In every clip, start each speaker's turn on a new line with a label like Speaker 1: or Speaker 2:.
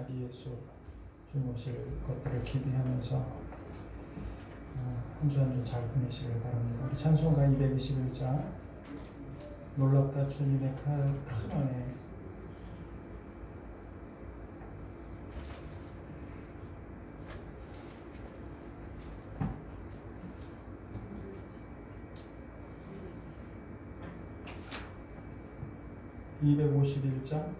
Speaker 1: 자리에 주님 오실 것들을 기대하면서 한 주 한 주 잘 보내시길 바랍니다. 우리 찬송가 221장 놀랍다 주님의 큰 은혜. (251장)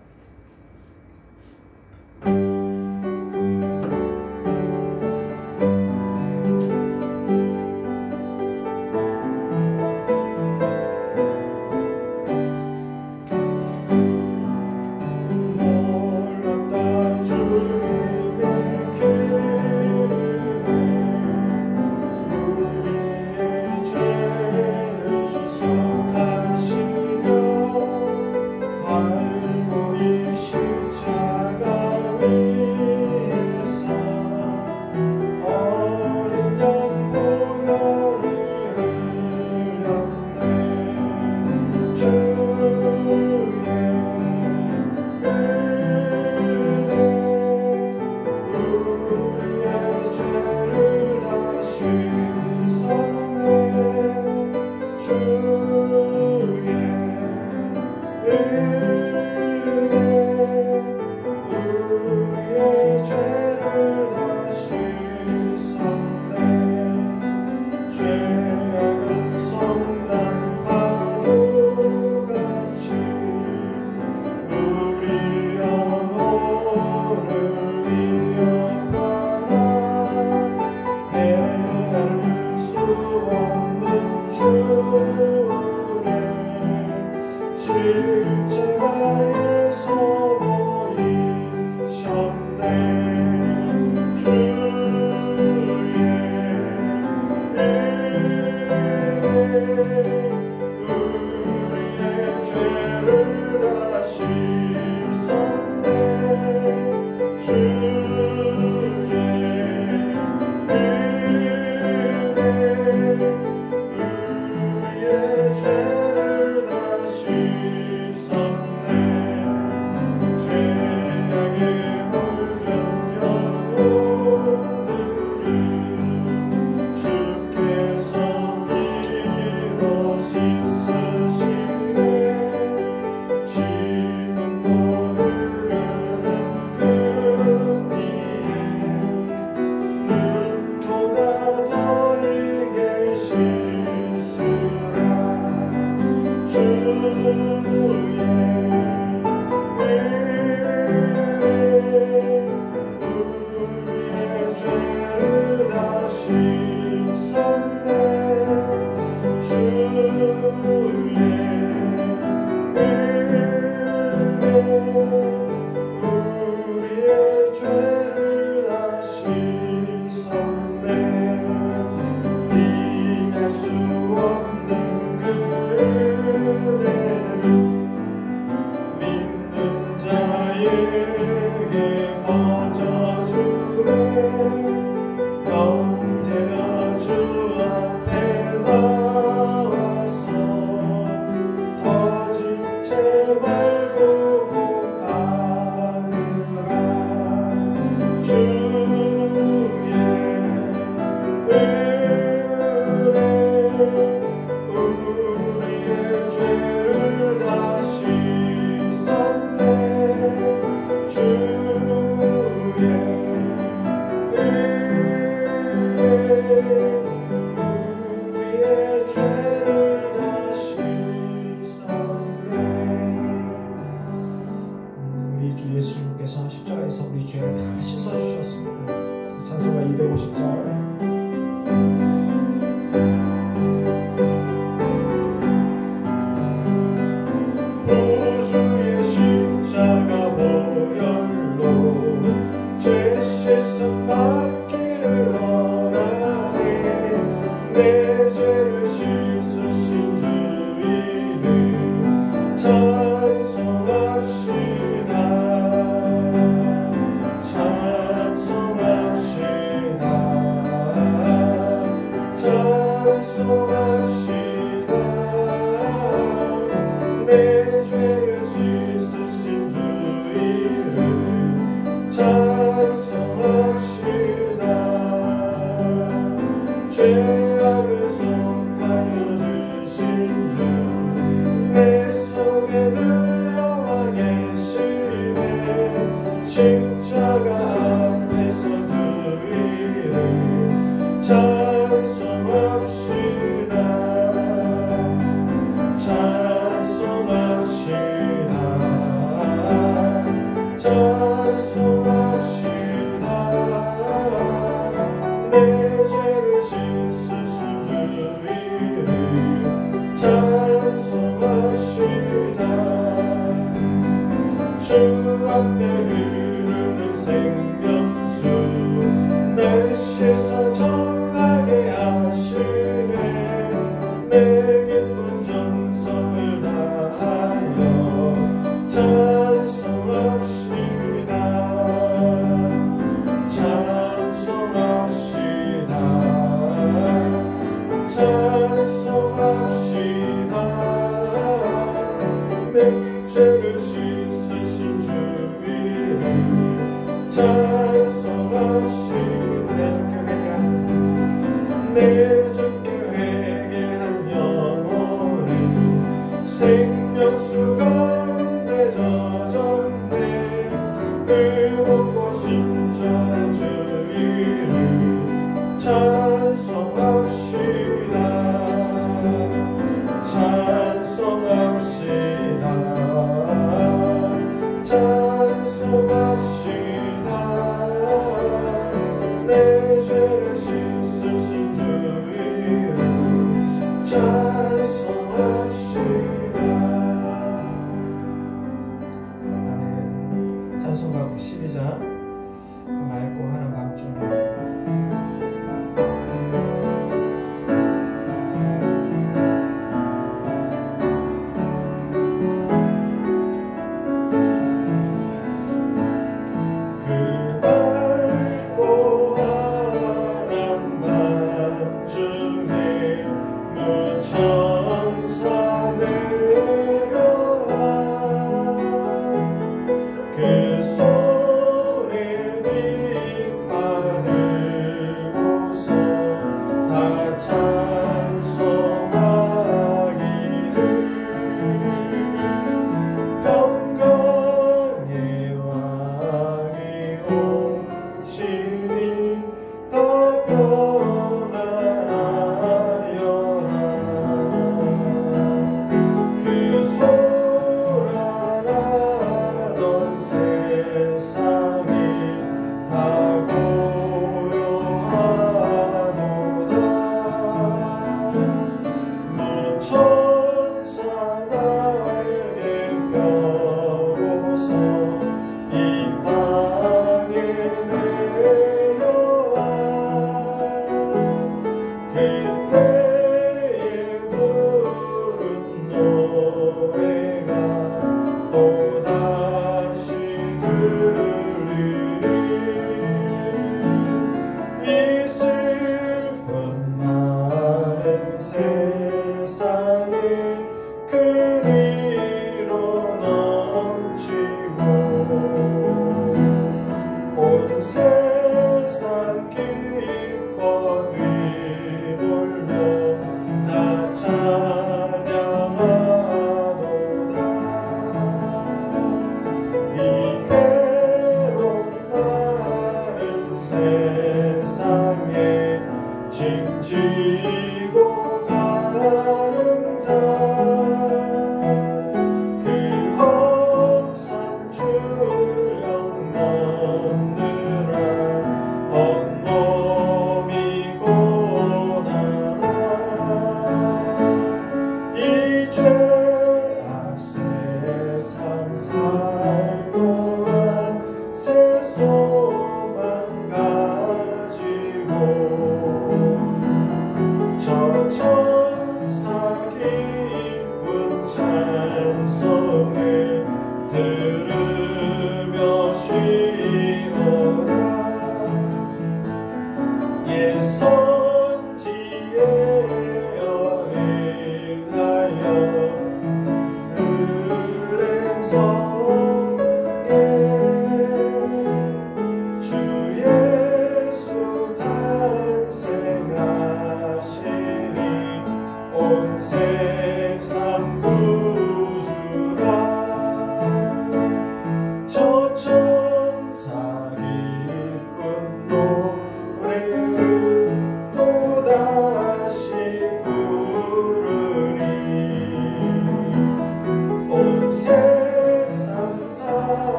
Speaker 1: 찬송합시다.
Speaker 2: 십자가 앞에서 주 이름 찬송합시다. 찬송합시다. 찬송합시다. 내 죄를 씻으신 주 이름 찬송합시다. 주 앞에 흐르는 생명수 날 씻어 정하게 하시네. 내 기쁜 정성을 다하여 찬송합시다. 찬송합시다. 찬송합시다. 내 죄를 씻으신 주 이름 찬송합시다. 내 주께 회개한 영혼은 생명수 가운데 젖었네. 의롭고 순전한 주 이름 찬송합시다. 찬송합시다. 찬송합시다. 내 죄를 씻으신 주 이름 찬송합시다. 찬송가곡 12장 맑고 하는 밤중에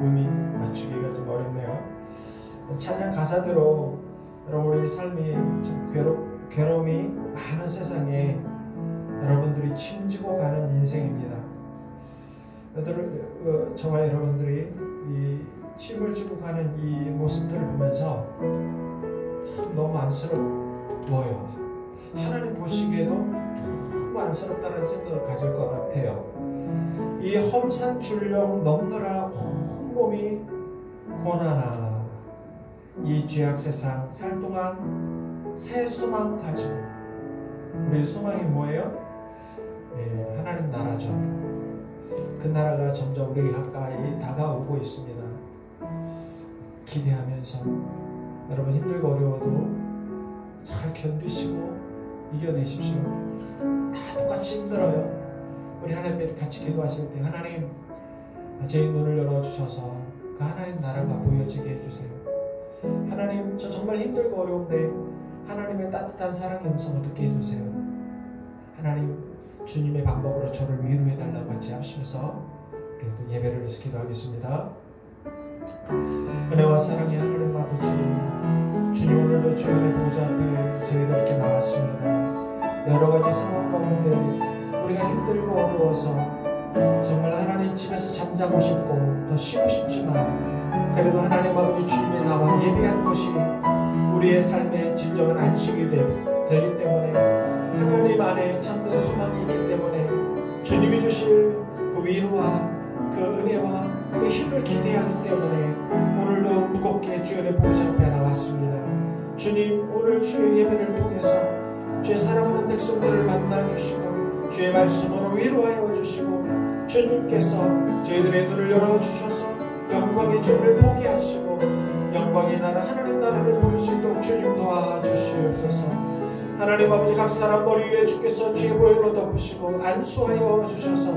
Speaker 1: 의미 맞추기가 좀 어렵네요. 찬양 가사대로 여러분 우리 삶이 좀 괴로움이 많은 세상에 여러분들이 침지고 가는 인생입니다. 저와 여러분들이 이 침을 지고 가는 이 모습들을 보면서 참 너무 안쓰러워요. 하나님 보시기에도 너무 안쓰럽다는 생각을 가질 것 같아요. 이 험산 출령 넘느라 온몸이 고난아, 이 죄악 세상 살 동안 새 소망 가지고. 우리의 소망이 뭐예요? 네, 하나님 나라죠. 그 나라가 점점 우리 가까이 다가오고 있습니다. 기대하면서 여러분 힘들고 어려워도 잘 견디시고 이겨내십시오. 다 똑같이 힘들어요. 우리 하나님께 같이 기도하실 때 하나님 제 눈을 열어주셔서 그 하나님 나라가 보여지게 해주세요. 하나님 저 정말 힘들고 어려운데 하나님의 따뜻한 사랑의 음성을 듣게 해주세요. 하나님 주님의 방법으로 저를 위로해달라고 같이 하시면서 우리 예배를 위해서 기도하겠습니다. 은혜와 사랑의 하나님 아버지, 주님 오늘도 주님의 보좌 앞에 저희도 이렇게 나왔습니다. 여러가지 상황 가운데 우리가 힘들고 어려워서 정말 하나님 집에서 잠자고 싶고 더 쉬고 싶지만 그래도 하나님 아버지 주님의 나와 예배하는 것이 우리의 삶의 진정한 안식이 되기 때문에 하나님 안에 참된 소망이 있기 때문에 주님이 주실 그 위로와 그 은혜와 그 힘을 기대하기 때문에 오늘도 무겁게 주의 보좌 앞에 나왔습니다. 주님 오늘 주의 예배를 통해서 주의 사랑하는 백성들을 만나주시고 주의 말씀으로 위로하여 주시고 주님께서 저희들의 눈을 열어주셔서 영광의 주를 보게 하시고 영광의 나라 하나님 나라를 볼 수 있도록 주님 도와주시옵소서. 하나님 아버지 각 사람 머리 위에 주께서 주의 보혈로 덮으시고 안수하여 주셔서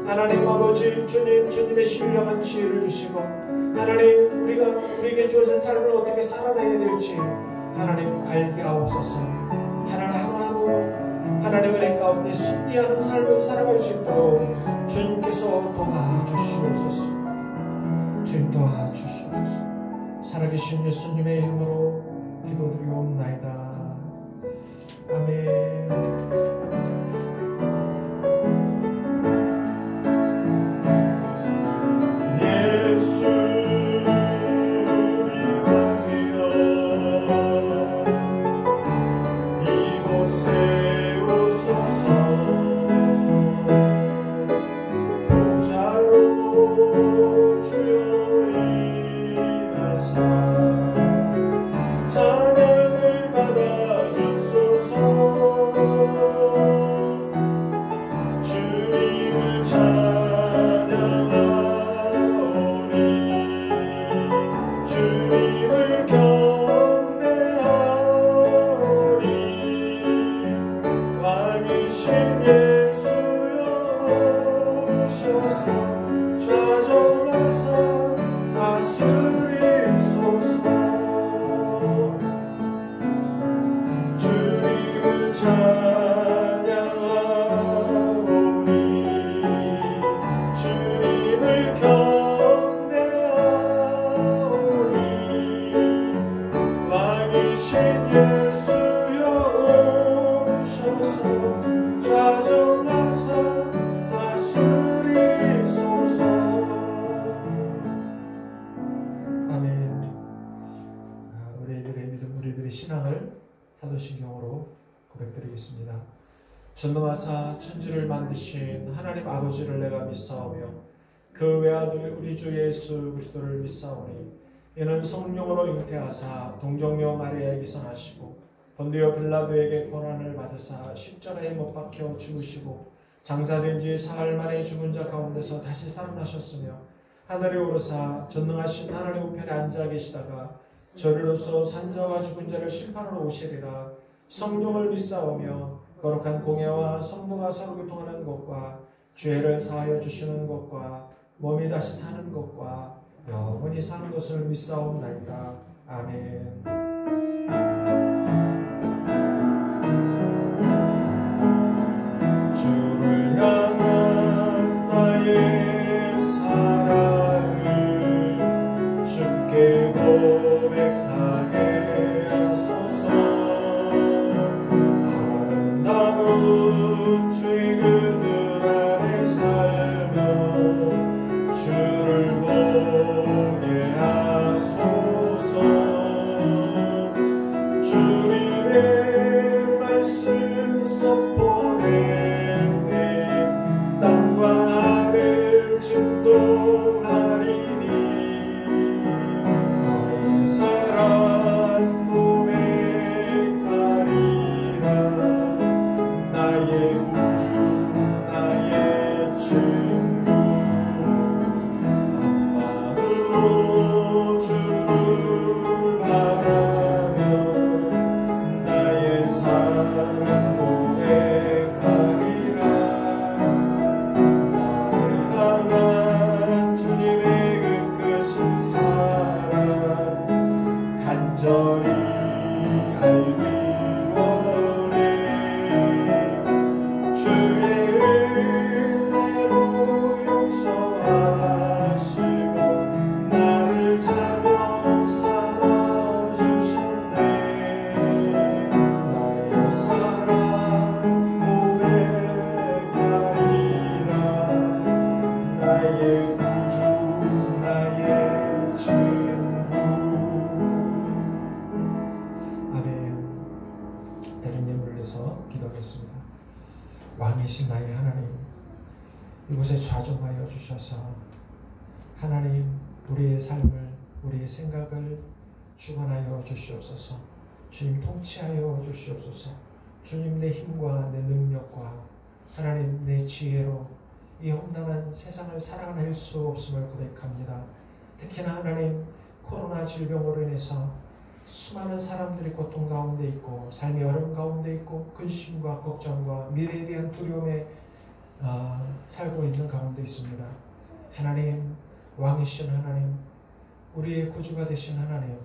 Speaker 1: 하나님 아버지 주님의 신령한 지혜를 주시고 하나님 우리에게 주어진 삶을 어떻게 살아내야 될지 하나님 알게 하옵소서. 하나님 하루하루 하나님의 은혜 가운데 승리하는 삶을 살아갈 수 있도록 주님께서 도와주시옵소서. 주님 도와주시옵소서. 살아계신 예수님의 이름으로 기도드리옵나이다. 아멘. 사도신경으로 고백드리겠습니다. 전능하사 천지를 만드신 하나님 아버지를 내가 믿사오며 그 외아들 우리 주 예수 그리스도를 믿사오니 이는 성령으로 잉태하사 동정녀 마리아에게서 나시고 본디오 빌라도에게 고난을 받으사 십자가에 못 박혀 죽으시고 장사된 지 사흘 만에 죽은 자 가운데서 다시 살아나셨으며 하늘에 오르사 전능하신 하나님 우편에 앉아 계시다가 저리로서 산자와 죽은 자를 심판하러 오시리라. 성령을 믿사오며 거룩한 공예와 성도가 서로 교통하는 것과 죄를 사하여 주시는 것과 몸이 다시 사는 것과 영원히 사는 것을 믿사옵나이다. 아멘. 주를 향한 나의 사랑을 우리의 삶을, 우리의 생각을 주관하여 주시옵소서. 주님 통치하여 주시옵소서. 주님 내 힘과 내 능력과 하나님 내 지혜로 이 험난한 세상을 살아낼 수 없음을 고백합니다. 특히나 하나님 코로나 질병으로 인해서 수많은 사람들이 고통 가운데 있고 삶의 어려움 가운데 있고 근심과 걱정과 미래에 대한 두려움에 살고 있는 가운데 있습니다. 하나님 왕이신 하나님, 우리의 구주가 되신 하나님,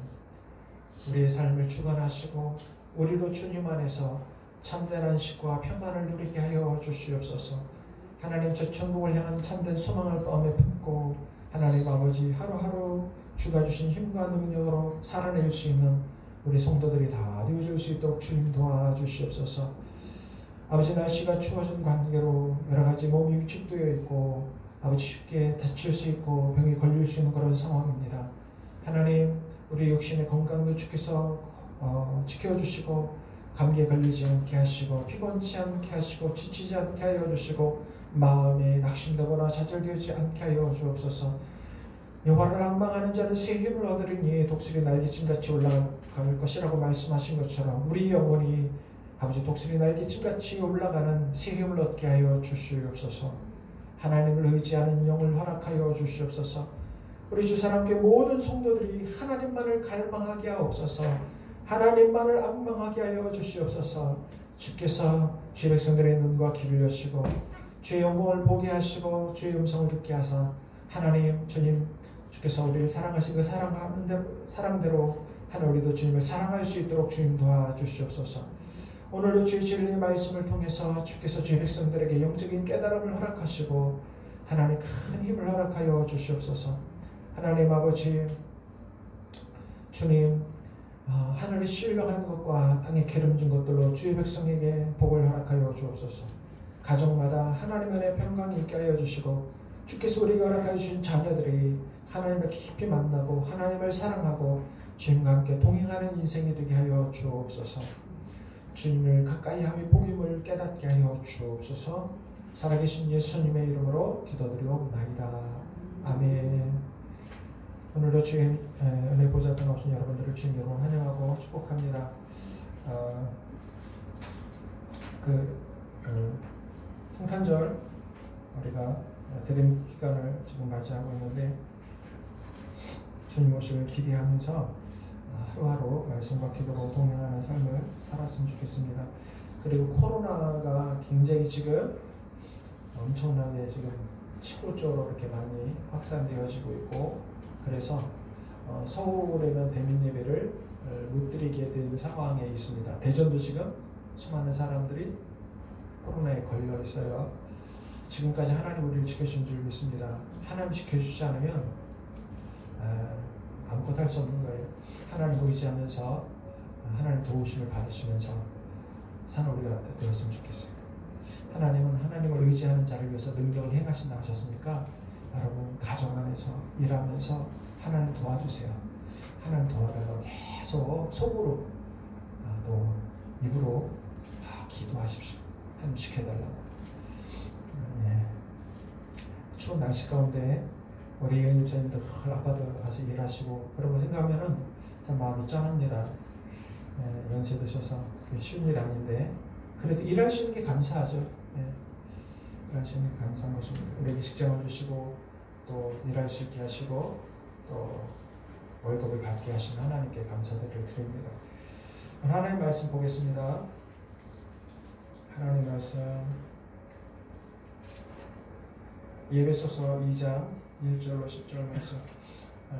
Speaker 1: 우리의 삶을 주관하시고 우리도 주님 안에서 참된 안식과 평안을 누리게 하여 주시옵소서. 하나님 저 천국을 향한 참된 소망을 마음에 품고 하나님 아버지 하루하루 주가 주신 힘과 능력으로 살아낼 수 있는 우리 성도들이 다 되어줄 수 있도록 주님 도와주시옵소서. 아버지 날씨가 추워진 관계로 여러 가지 몸이 위축되어 있고 아버지 쉽게 다칠 수 있고 병이 걸릴 수 있는 그런 상황입니다. 하나님 우리 육신의 건강도 주께서 지켜주시고 감기에 걸리지 않게 하시고 피곤치 않게 하시고 지치지 않게 하여 주시고 마음에 낙심되거나 좌절되지 않게 하여 주옵소서. 여호와를 앙망하는 자는 새 힘을 얻으리니 독수리 날개침같이 올라갈 것이라고 말씀하신 것처럼 우리 영혼이 아버지 독수리 날개침같이 올라가는 새 힘을 얻게 하여 주시옵소서. 하나님을 의지하는 영을 허락하여 주시옵소서. 우리 주사랑교회 모든 성도들이 하나님만을 갈망하게 하옵소서. 하나님만을 앙망하게 하여 주시옵소서. 주께서 주의 백성들의 눈과 귀를 여시고 주의 영광을 보게 하시고 주의 음성을 듣게 하사 하나님 주님 주께서 우리를 사랑하신 그 사랑대로 하나 우리도 주님을 사랑할 수 있도록 주님 도와주시옵소서. 오늘도 주의 진리의 말씀을 통해서 주께서 주의 백성들에게 영적인 깨달음을 허락하시고 하나님 큰 힘을 허락하여 주시옵소서. 하나님 아버지 주님 하늘이 신령한 것과 땅에 기름진 것들로 주의 백성에게 복을 허락하여 주옵소서. 가정마다 하나님 안에 평강이 있게 하여 주시고 주께서 우리가 허락하여 주신 자녀들이 하나님을 깊이 만나고 하나님을 사랑하고 주님과 함께 동행하는 인생이 되게 하여 주옵소서. 주님을 가까이 함의 복임을 깨닫게 하여 주옵소서. 살아계신 예수님의 이름으로 기도드리옵나이다. 아멘. 오늘도 주의 은혜 보좌에 오신 여러분들을 주님 여러분 환영하고 축복합니다. 성탄절 우리가 드림 기간을 지금 맞이하고 있는데 주님 오실 기대하면서 하루하루 말씀과 기도로 동행하는 삶을 살았으면 좋겠습니다. 그리고 코로나가 굉장히 지금 엄청나게 지금 치고적으로 이렇게 많이 확산되어지고 있고 그래서 서울에는 대면 예배를 못 드리게 된 상황에 있습니다. 대전도 지금 수많은 사람들이 코로나에 걸려 있어요. 지금까지 하나님 우리를 지켜주신 줄 믿습니다. 하나님 지켜주지 않으면 아무것도 할 수 없는 거예요. 하나님 의지하면서 하나님 도우심을 받으시면서 사는 우리가 되었으면 좋겠어요. 하나님은 하나님을 의지하는 자를 위해서 능력을 행하신다 하셨으니까 여러분 가정 안에서 일하면서 하나님 도와주세요. 하나님 도와달라고 계속 속으로 또 입으로 기도하십시오. 하나님 지켜달라고. 추운 날씨 가운데 우리 예언 집사님들 아파트 가서 일하시고 그런 거 생각하면은 참 마음이 짠합니다. 연세 드셔서 쉬운 일 아닌데 그래도 일할 수 있는 게 감사하죠. 일할 수 있는 게 감사한 것입니다. 우리에게 직장을 주시고 또 일할 수 있게 하시고 또 월급을 받게 하신 하나님께 감사드리를 드립니다. 하나님 말씀 보겠습니다. 하나님 말씀 예배소서 2장 1절로 10절 말씀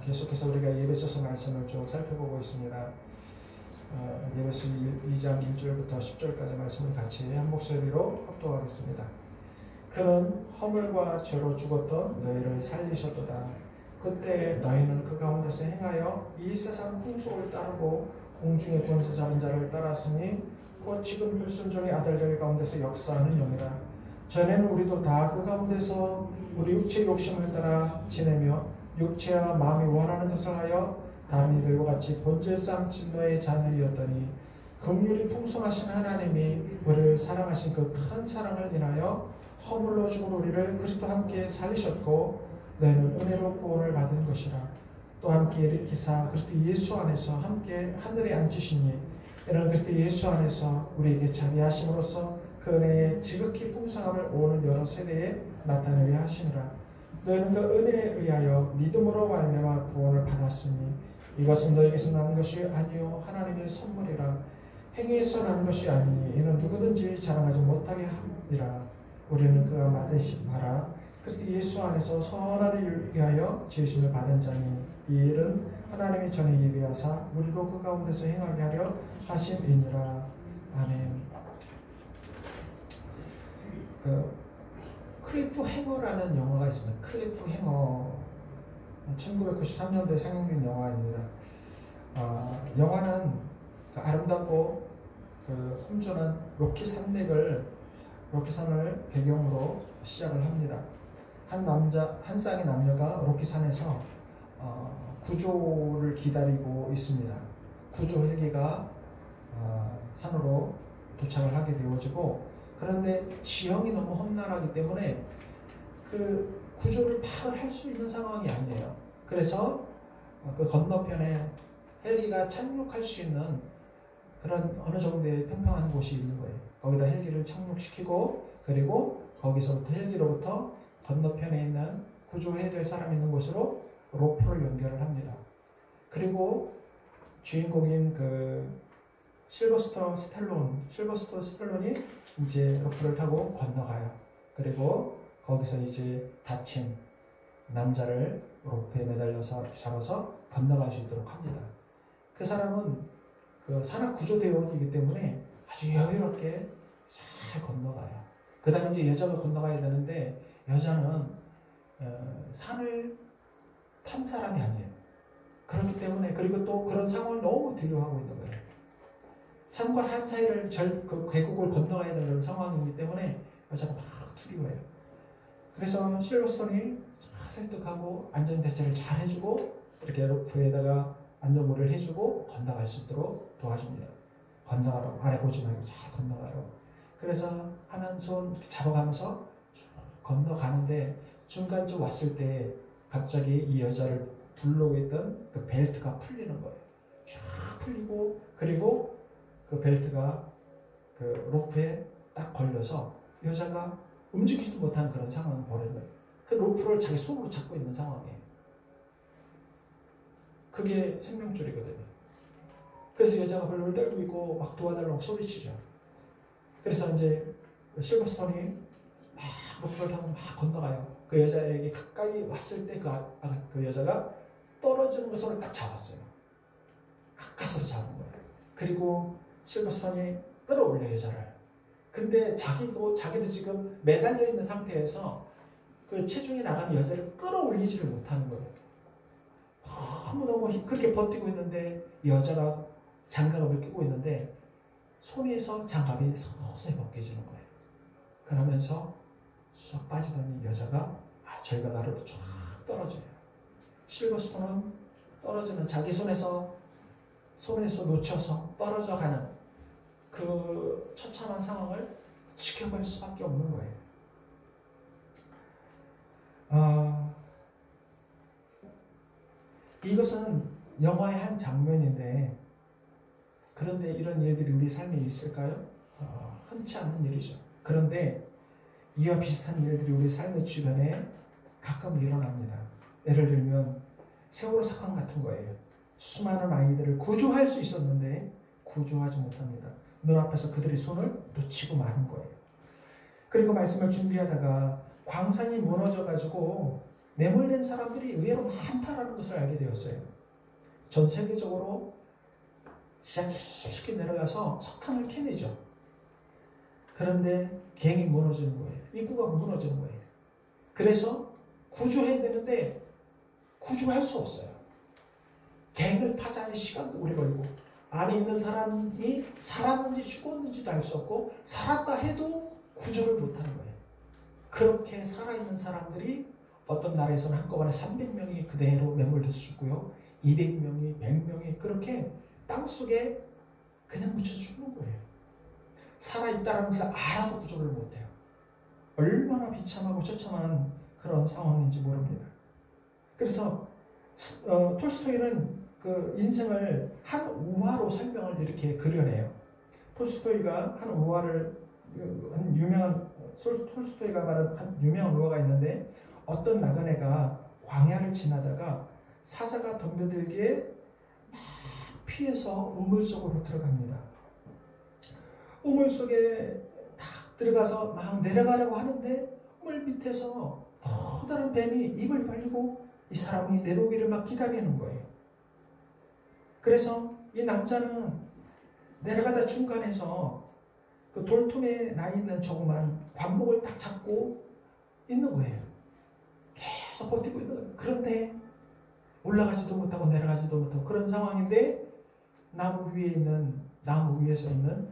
Speaker 1: 계속해서 우리가 예배소서 말씀을 쭉 살펴보고 있습니다. 예배소 2장 1절부터 10절까지 말씀을 같이 한 목소리로 합독하겠습니다. 그는 허물과 죄로 죽었던 너희를 살리셨도다. 그때 너희는 그 가운데서 행하여 이 세상 풍속을 따르고 공중의 권세 잡은 자를 따랐으니 곧 지금 불순종의 아들들 가운데서 역사하는 영이라. 전에는 우리도 다 그 가운데서 우리 육체의 욕심을 따라 지내며 육체와 마음이 원하는 것을 하여 다른 이들과 같이 본질상 진노의 자녀이었더니 긍휼이 풍성하신 하나님이 우리를 사랑하신 그 큰 사랑을 인하여 허물로 죽은 우리를 그리스도와 함께 살리셨고 너희는 은혜로 구원을 받은 것이라. 또 함께 일으키사 그리스도 예수 안에서 함께 하늘에 앉으시니 이런 그리스도 예수 안에서 우리에게 자비하심으로써 그 은혜의 지극히 풍성함을 오는 여러 세대에 나타내려 하시니라. 너희는 그 은혜에 의하여 믿음으로 말미암아 구원을 받았으니 이것은 너희에게서 나는 것이 아니요 하나님의 선물이라. 행위에서 나는 것이 아니니 이는 누구든지 자랑하지 못하게 함이라. 우리는 그가 만드신 바라 그리스도 예수 안에서 선한 일을 위하여 지으심을 받은 자니 이 일은 하나님이 전에 예비하사 우리로 그 가운데서 행하게 하려 하심이니라. 아멘. 클리프 행어라는 영화가 있습니다. 클리프 행어 1993년도에 상영된 영화입니다. 영화는 아름답고 험준한 로키 산맥을 로키산을 배경으로 시작을 합니다. 한 쌍의 남녀가 로키산에서 구조를 기다리고 있습니다. 구조 헬기가 산으로 도착을 하게 되어지고 그런데 지형이 너무 험난하기 때문에 그 구조를 바로 할 수 있는 상황이 아니에요. 그래서 그 건너편에 헬기가 착륙할 수 있는 그런 어느 정도의 평평한 곳이 있는 거예요. 거기다 헬기를 착륙시키고 그리고 거기서부터 헬기로부터 건너편에 있는 구조해야 될 사람이 있는 곳으로 로프를 연결을 합니다. 그리고 주인공인 실버스토 스텔론이 이제 로프를 타고 건너가요. 그리고 거기서 이제 다친 남자를 로프에 매달려서 잡아서 건너갈 수 있도록 합니다. 그 사람은 산악 구조대원이기 때문에 아주 여유롭게 잘 건너가요. 그 다음에 이제 여자가 건너가야 되는데 여자는 산을 탄 사람이 아니에요. 그렇기 때문에 그리고 또 그런 상황을 너무 두려워하고 있는 거예요. 산과 산 사이를 그 계곡을 건너가야 되는 상황이기 때문에 여자가 막 두려워해요. 그래서 실버스톤이 설득하고 안전대체를 잘 해주고 이렇게 로프에다가 안전모를 해주고 건너갈 수 있도록 도와줍니다. 건너가라고 아래 보지 말고 잘 건너가요. 그래서 하는 손 잡아가면서 쭉 건너가는데 중간쯤 왔을 때 갑자기 이 여자를 둘러고 있던 그 벨트가 풀리는 거예요. 쫙 풀리고 그리고 그 벨트가 그 로프에 딱 걸려서 여자가 움직이지도 못하는 그런 상황을 벌이는 거예요. 그 로프를 자기 손으로 잡고 있는 상황이에요. 그게 생명줄이거든요. 그래서 여자가 벌벌 떨고 있고 막 도와달라고 소리치죠. 그래서 이제 실버스톤이 막 로프를 타고 막 건너가요. 그 여자에게 가까이 왔을 때 그 여자가 떨어지는 그 손을 딱 잡았어요. 가까스로 잡은 거예요. 그리고 실버스톤이 끌어올려 여자를. 근데 자기도 지금 매달려 있는 상태에서 그 체중이 나가는 여자를 끌어올리지를 못하는 거예요. 너무너무 그렇게 버티고 있는데 여자가 장갑을 끼고 있는데 손에서 장갑이 서서히 벗겨지는 거예요. 그러면서 쑥 빠지더니 여자가 절벽 아래로 쫙 떨어져요. 실버스톤은 떨어지는 자기 손에서 놓쳐서 떨어져가는 그 처참한 상황을 지켜볼 수밖에 없는 거예요. 이것은 영화의 한 장면인데 그런데 이런 일들이 우리 삶에 있을까요? 흔치 않은 일이죠. 그런데 이와 비슷한 일들이 우리 삶의 주변에 가끔 일어납니다. 예를 들면 세월호 사건 같은 거예요. 수많은 아이들을 구조할 수 있었는데 구조하지 못합니다. 눈앞에서 그들의 손을 놓치고 마는 거예요. 그리고 말씀을 준비하다가 광산이 무너져가지고 매몰된 사람들이 의외로 많다라는 것을 알게 되었어요. 전 세계적으로 지하 깊숙이 내려가서 석탄을 캐내죠. 그런데 갱이 무너지는 거예요. 입구가 무너지는 거예요. 그래서 구조해야 되는데 구조할 수 없어요. 갱을 파자는 시간도 오래 걸리고 안에 있는 사람이 살았는지 죽었는지도 알 수 없고 살았다 해도 구조를 못하는 거예요. 그렇게 살아있는 사람들이 어떤 나라에서는 한꺼번에 300명이 그대로 매몰돼서 죽고요. 200명이, 100명이 그렇게 땅속에 그냥 묻혀서 죽는 거예요. 살아있다는 것을 알아도 구조를 못해요. 얼마나 비참하고 처참한 그런 상황인지 모릅니다. 그래서 톨스토이는 그 인생을 한 우화로 설명을 이렇게 그려내요. 톨스토이가 한 우화를 한 유명한 톨스토이가 말한 한 유명한 우화가 있는데 어떤 나그네가 광야를 지나다가 사자가 덤벼들기에 막 피해서 우물 속으로 들어갑니다. 우물 속에 딱 들어가서 막 내려가려고 하는데 우물 밑에서 커다란 뱀이 입을 벌리고 이 사람이 내려오기를 막 기다리는 거예요. 그래서 이 남자는 내려가다 중간에서 그 돌tum에 나 있는 조그만 관목을 딱 잡고 있는 거예요. 계속 버티고 있는 거예요. 그런데 올라가지도 못하고 내려가지도 못하고 그런 상황인데 나무 위에서 있는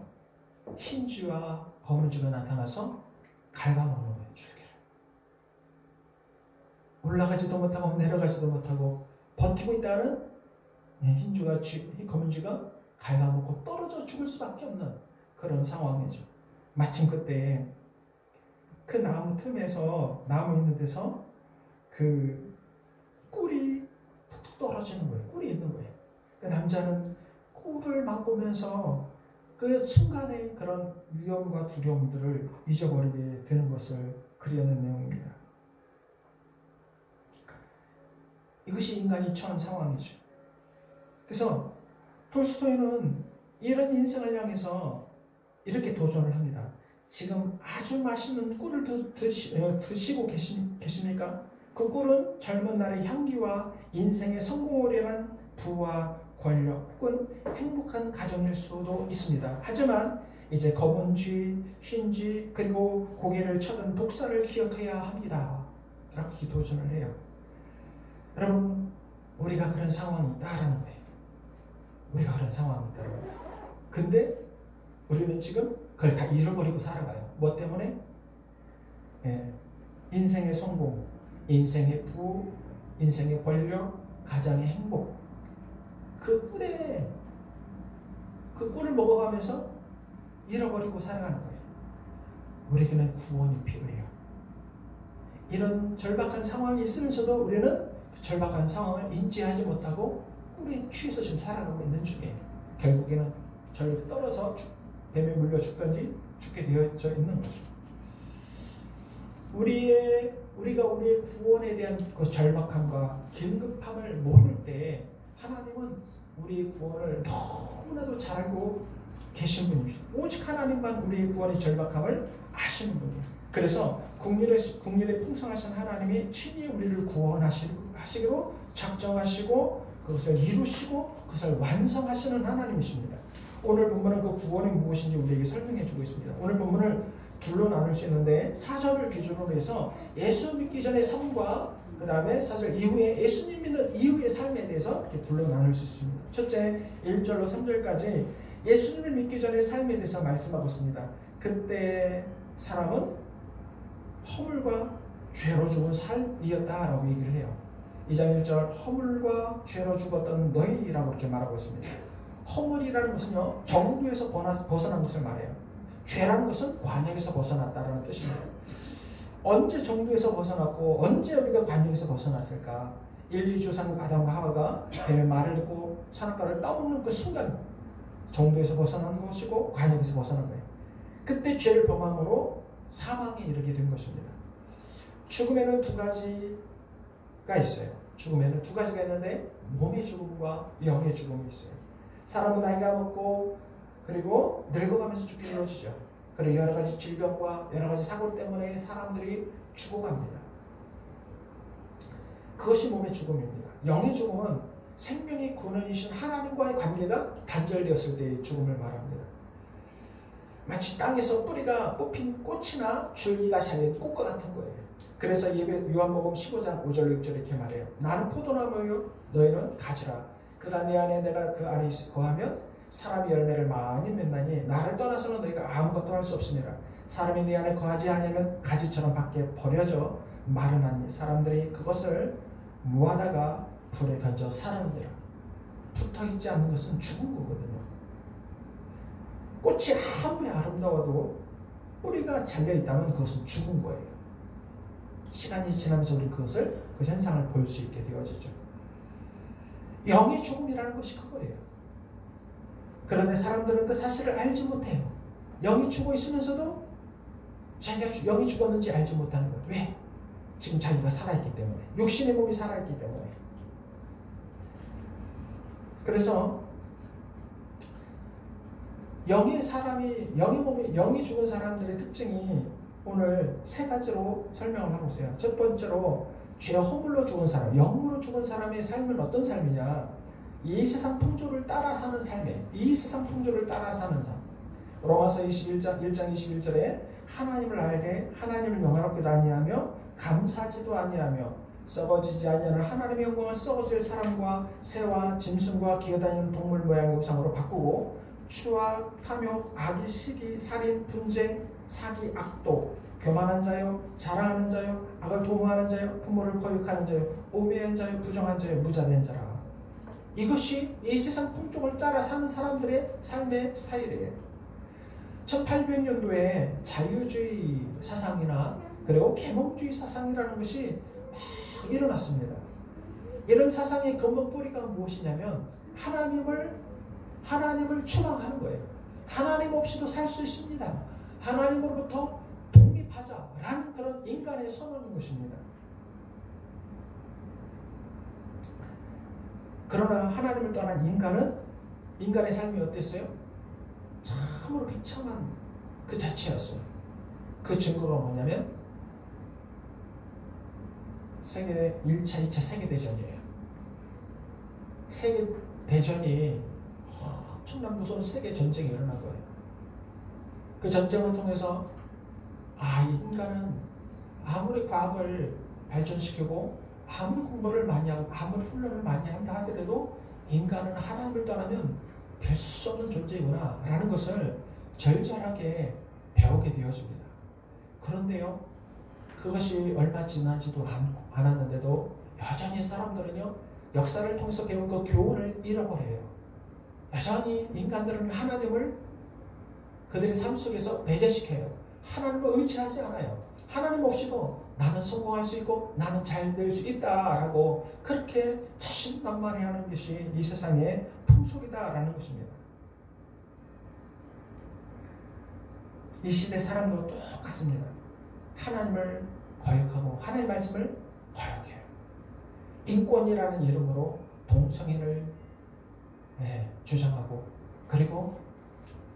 Speaker 1: 흰 쥐와 검은 쥐가 나타나서 갉아먹는 거예요. 줄기를. 올라가지도 못하고 내려가지도 못하고 버티고 있다는 흰 쥐가 검은 쥐가 갉아먹고 떨어져 죽을 수밖에 없는 그런 상황이죠. 마침 그때 그 나무 틈에서 나무 있는 데서 그 꿀이 툭툭 떨어지는 거예요. 꿀이 있는 거예요. 그 남자는 꿀을 맛보면서 그 순간의 그런 위험과 두려움들을 잊어버리게 되는 것을 그려낸 내용입니다. 이것이 인간이 처한 상황이죠. 그래서 톨스토이는 이런 인생을 향해서 이렇게 도전을 합니다. 지금 아주 맛있는 꿀을 드시고 계십니까? 그 꿀은 젊은 날의 향기와 인생의 성공을 위한 부와 권력 혹은 행복한 가정일 수도 있습니다. 하지만 이제 검은 쥐, 흰 쥐, 그리고 고개를 쳐든 독사를 기억해야 합니다. 이렇게 도전을 해요. 여러분, 우리가 그런 상황이 있다라는 거예요. 우리가 그런 상황이 있다라는 거예요. 근데 우리는 지금 그걸 다 잃어버리고 살아가요. 뭐 때문에? 인생의 성공, 인생의 부, 인생의 권력, 가정의 행복. 그 꿀을 먹어가면서 잃어버리고 살아가는 거예요. 우리에게는 구원이 필요해요. 이런 절박한 상황이 있으면서도 우리는 그 절박한 상황을 인지하지 못하고 꿀에 취해서 지금 살아가고 있는 중이에요. 결국에는 절벽에 떨어져 뱀에 물려 죽든지 죽게 되어져 있는 거죠. 우리가 우리의 구원에 대한 그 절박함과 긴급함을 모를 때 하나님은 우리의 구원을 너무나도 잘 알고 계신 분이십니다. 오직 하나님만 우리의 구원의 절박함을 아시는 분이에요. 그래서 국률에 풍성하신 하나님이 친히 우리를 구원하시기로 작정하시고 그것을 이루시고 그것을 완성하시는 하나님이십니다. 오늘 본문은 그 구원이 무엇인지 우리에게 설명해 주고 있습니다. 오늘 본문을 둘로 나눌 수 있는데 4절을 기준으로 해서 예수 믿기 전의 삶과 그 다음에 4절 이후에 예수님 믿는 이후의 삶에 대해서 이렇게 둘로 나눌 수 있습니다. 첫째 1절로 3절까지 예수님을 믿기 전의 삶에 대해서 말씀하고 있습니다. 그때 사람은 허물과 죄로 죽은 삶이었다라고 얘기를 해요. 2장 1절 허물과 죄로 죽었던 너희라고 이렇게 말하고 있습니다. 허물이라는 것은요 정도에서 벗어난 것을 말해요. 죄라는 것은 관역에서 벗어났다라는 뜻입니다. 언제 정도에서 벗어났고 언제 우리가 관역에서 벗어났을까? 1, 2 조상 아담과 하와가 뱀의 말을 듣고 선악과를 따먹는 그 순간 정도에서 벗어난 것이고 관역에서 벗어난 거예요. 그때 죄를 범함으로 사망에 이르게 된 것입니다. 죽음에는 두 가지가 있어요. 죽음에는 두 가지가 있는데 몸의 죽음과 영의 죽음이 있어요. 사람은 나이가 먹고 그리고 늙어가면서 죽게 되어지죠. 그리고 여러 가지 질병과 여러 가지 사고 때문에 사람들이 죽어갑니다. 그것이 몸의 죽음입니다. 영의 죽음은 생명의 근원이신 하나님과의 관계가 단절되었을 때의 죽음을 말합니다. 마치 땅에서 뿌리가 뽑힌 꽃이나 줄기가 잘린 꽃과 같은 거예요. 그래서 요한복음 15장 5절 6절 이렇게 말해요. 나는 포도나무요 너희는 가지라. 그가 내 안에 내가 그 안에 거하면 사람이 열매를 많이 맺나니 나를 떠나서는 너희가 아무것도 할 수 없습니다. 사람이 내 안에 거하지 않으면 가지처럼 밖에 버려져 마르나니 사람들이 그것을 모아다가 불에 던져 사르느니라. 붙어있지 않는 것은 죽은 거거든요. 꽃이 아무리 아름다워도 뿌리가 잘려있다면 그것은 죽은 거예요. 시간이 지나면서 우리 그 현상을 볼 수 있게 되어지죠. 영의 죽음이라는 것이 그거예요. 그런데 사람들은 그 사실을 알지 못해요. 영이 죽어 있으면서도 자기가 영이 죽었는지 알지 못하는 거예요. 왜? 지금 자기가 살아있기 때문에. 육신의 몸이 살아있기 때문에. 그래서 영이 죽은 사람들의 특징이 오늘 세 가지로 설명을 하고 있어요. 첫 번째로 죄 허물로 죽은 사람, 영으로 죽은 사람의 삶은 어떤 삶이냐? 이 세상 풍조를 따라 사는 삶이에요. 이 세상 풍조를 따라 사는 삶. 로마서 1장 21절에 하나님을 알게 하나님을 영화롭게 아니하며 감사하지도 아니하며 썩어지지 아니하는 하나님의 영광을 썩어질 사람과 새와 짐승과 기어다니는 동물 모양의 우상으로 바꾸고 추악, 탐욕, 악의 시기, 살인, 분쟁, 사기, 악도, 교만한 자요, 자랑하는 자요, 악을 도모하는 자요, 부모를 거역하는 자요, 오매한 자요, 부정한 자요, 무자된 자라. 이것이 이 세상 풍속을 따라 사는 사람들의 삶의 스타일이에요. 1800년도에 자유주의 사상이나 그리고 계몽주의 사상이라는 것이 막 일어났습니다. 이런 사상의 근본 뿌리가 무엇이냐면 하나님을 추방하는 거예요. 하나님 없이도 살 수 있습니다. 하나님으로부터 독립하자라는 그런 인간의 선언인 것입니다. 그러나 하나님을 떠난 인간의 삶이 어땠어요? 참으로 비참한 그 자체였어요. 그 증거가 뭐냐면 1차, 2차 세계대전이에요. 세계대전이 엄청난 무서운 세계전쟁이 일어난 거예요. 그 전쟁을 통해서 인간은 아무리 과학을 발전시키고 아무리 공부를 많이 하고 아무리 훈련을 많이 한다 하더라도 인간은 하나님을 떠나면 별 수 없는 존재구나 라는 것을 절절하게 배우게 되어집니다. 그런데요, 그것이 얼마 지나지도 않았는데도 여전히 사람들은요, 역사를 통해서 배운 그 교훈을 잃어버려요. 여전히 인간들은 하나님을 그들의 삶 속에서 배제시켜요. 하나님을 의지하지 않아요. 하나님 없이도 나는 성공할 수 있고 나는 잘 될 수 있다라고 그렇게 자신만만해하는 것이 이 세상의 풍속이다라는 것입니다. 이 시대 사람도 똑같습니다. 하나님을 거역하고 하나님의 말씀을 거역해요. 인권이라는 이름으로 동성애를 주장하고 그리고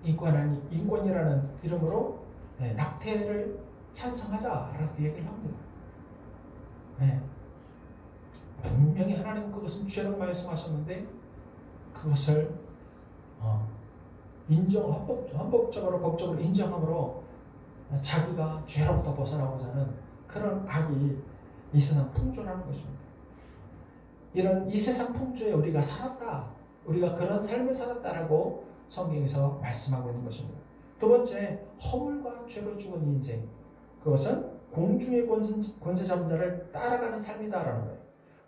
Speaker 1: 인권이라는 이름으로 낙태를 찬성하자라고 얘기를 합니다. 분명히 하나님은 그것은 죄라고 말씀하셨는데 그것을 헌법적으로 법적으로 인정함으로 자기가 죄로부터 벗어나고자 하는 그런 악이 이 세상 풍조라는 것입니다. 이 세상 풍조에 우리가 살았다, 우리가 그런 삶을 살았다라고 성경에서 말씀하고 있는 것입니다. 두 번째, 허물과 죄로 죽은 인생. 그것은 공중의 권세 잡은 자를 따라가는 삶이다라는 거예요.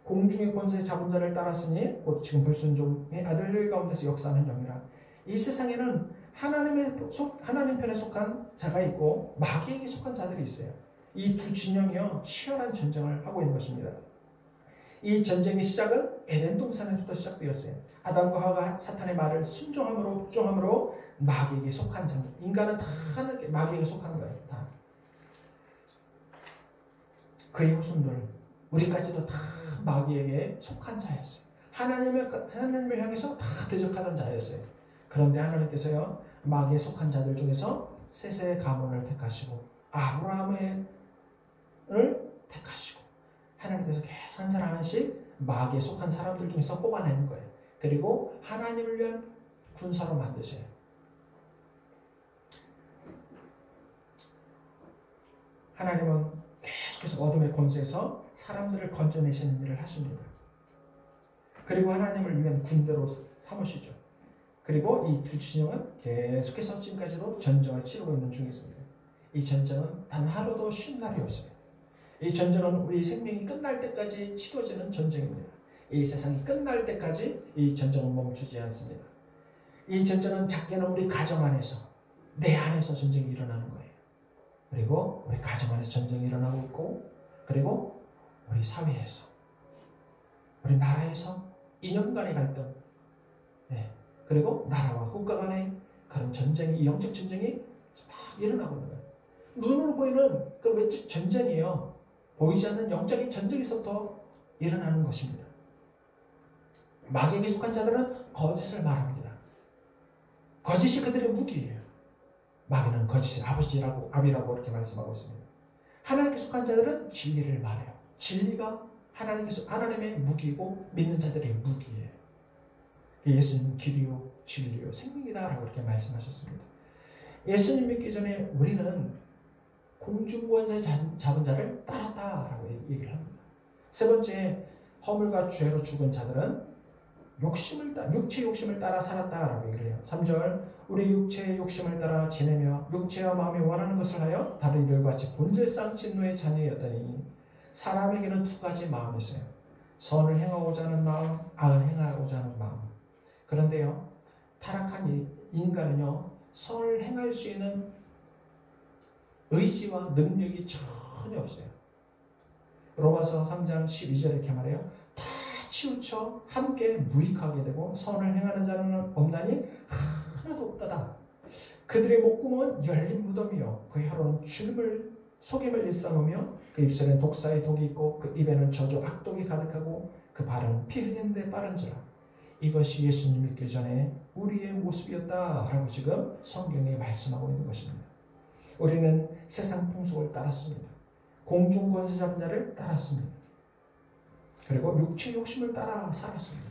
Speaker 1: 공중의 권세 잡은 자를 따랐으니 곧 지금 불순종의 아들들 가운데서 역사하는 영이라. 이 세상에는 하나님 편에 속한 자가 있고 마귀에게 속한 자들이 있어요. 이 두 진영이요, 치열한 전쟁을 하고 있는 것입니다. 이 전쟁의 시작은 에덴 동산에서부터 시작되었어요. 아담과 하와가 사탄의 말을 순종함으로 복종함으로 마귀에게 속한 자. 인간은 다 마귀에게 속한 거예요. 다. 그의 후손들, 우리까지도 다 마귀에게 속한 자였어요. 하나님을 향해서 다 대적하던 자였어요. 그런데 하나님께서요, 마귀에 속한 자들 중에서 셋의 가문을 택하시고 아브라함을 택하시고 하나님께서 계속 한 사람 하나씩 마귀에 속한 사람들 중에서 뽑아내는 거예요. 그리고 하나님을 위한 군사로 만드셔요. 하나님은 계속해서 어둠의 권세에서 사람들을 건져내시는 일을 하십니다. 그리고 하나님을 위한 군대로 삼으시죠. 그리고 이 두 진영은 계속해서 지금까지도 전쟁을 치르고 있는 중에 있습니다. 이 전쟁은 단 하루도 쉰 날이 없어요. 이 전쟁은 우리 생명이 끝날 때까지 치러지는 전쟁입니다. 이 세상이 끝날 때까지 이 전쟁은 멈추지 않습니다. 이 전쟁은 작게는 우리 가정 안에서, 내 안에서 전쟁이 일어나는 거예요. 그리고 우리 가정 안에서 전쟁이 일어나고 있고 그리고 우리 사회에서, 우리 나라에서 이념 간의 갈등, 네. 그리고 나라와 국가 간의 그런 전쟁이, 영적 전쟁이 막 일어나고 있는 거예요. 눈으로 보이는 그 외적 전쟁이에요. 보이지 않는 영적인 전쟁에서부터 일어나는 것입니다. 마귀에게 속한 자들은 거짓을 말합니다. 거짓이 그들의 무기예요. 마귀는 거짓의 아비라고 이렇게 말씀하고 있습니다. 하나님께 속한 자들은 진리를 말해요. 진리가 하나님의 무기고 믿는 자들의 무기예요. 예수님 길이요 진리요 생명이다 라고 이렇게 말씀하셨습니다. 예수님 믿기 전에 우리는 공중권세 잡은 자를 따랐다 라고 얘기를 합니다. 세 번째, 허물과 죄로 죽은 자들은 육체 욕심을 따라 살았다 라고 얘기를 해요. 3절, 우리 육체의 욕심을 따라 지내며 육체와 마음이 원하는 것을 하여 다른 이들과 같이 본질상 진노의 자녀였더니 사람에게는 두 가지 마음이 있어요. 선을 행하고자 하는 마음, 악을 행하고자 하는 마음. 그런데요, 타락한 인간은요, 선을 행할 수 있는 의지와 능력이 전혀 없어요. 로마서 3장 12절에 이렇게 말해요. 다 치우쳐 함께 무익하게 되고 선을 행하는 자는 없나니 하나도 없다다. 그들의 목구멍은 열린 무덤이요 그 혀로는 속임을 일삼으며 그 입술에는 독사의 독이 있고 그 입에는 저주 악독이 가득하고 그 발은 피 흘리는 데 빠른지라. 이것이 예수님 믿기 전에 우리의 모습이었다라고 지금 성경이 말씀하고 있는 것입니다. 우리는 세상 풍속을 따랐습니다. 공중권세 잡은 자를 따랐습니다. 그리고 육체 욕심을 따라 살았습니다.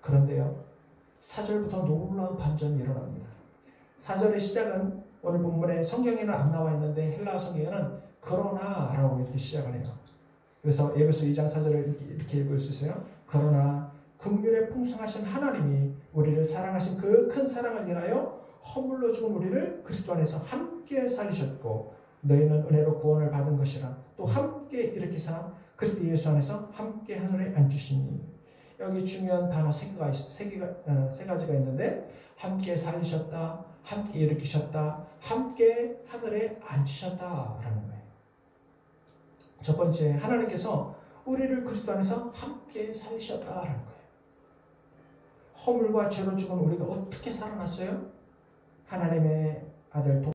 Speaker 1: 그런데요, 4절부터 놀라운 반전이 일어납니다. 4절의 시작은 오늘 본문에 성경에는 안 나와 있는데 헬라어 성경에는 그러나라고 이렇게 시작을 해요. 그래서 에베소 2장 4절을 이렇게 읽을 수 있어요. 그러나 긍휼에 풍성하신 하나님이 우리를 사랑하신 그 큰 사랑을 인하여 허물로 죽은 우리를 그리스도 안에서 함께 살리셨고 너희는 은혜로 구원을 받은 것이라 또 함께 일으키사 그리스도 예수 안에서 함께 하늘에 앉으시니. 여기 중요한 단어 세 가지가 있는데 함께 살리셨다, 함께 일으키셨다, 함께 하늘에 앉히셨다라는 거예요. 첫 번째, 하나님께서 우리를 그리스도 안에서 함께 살리셨다라는 거예요. 허물과 죄로 죽은 우리가 어떻게 살아났어요? 하나님의 아들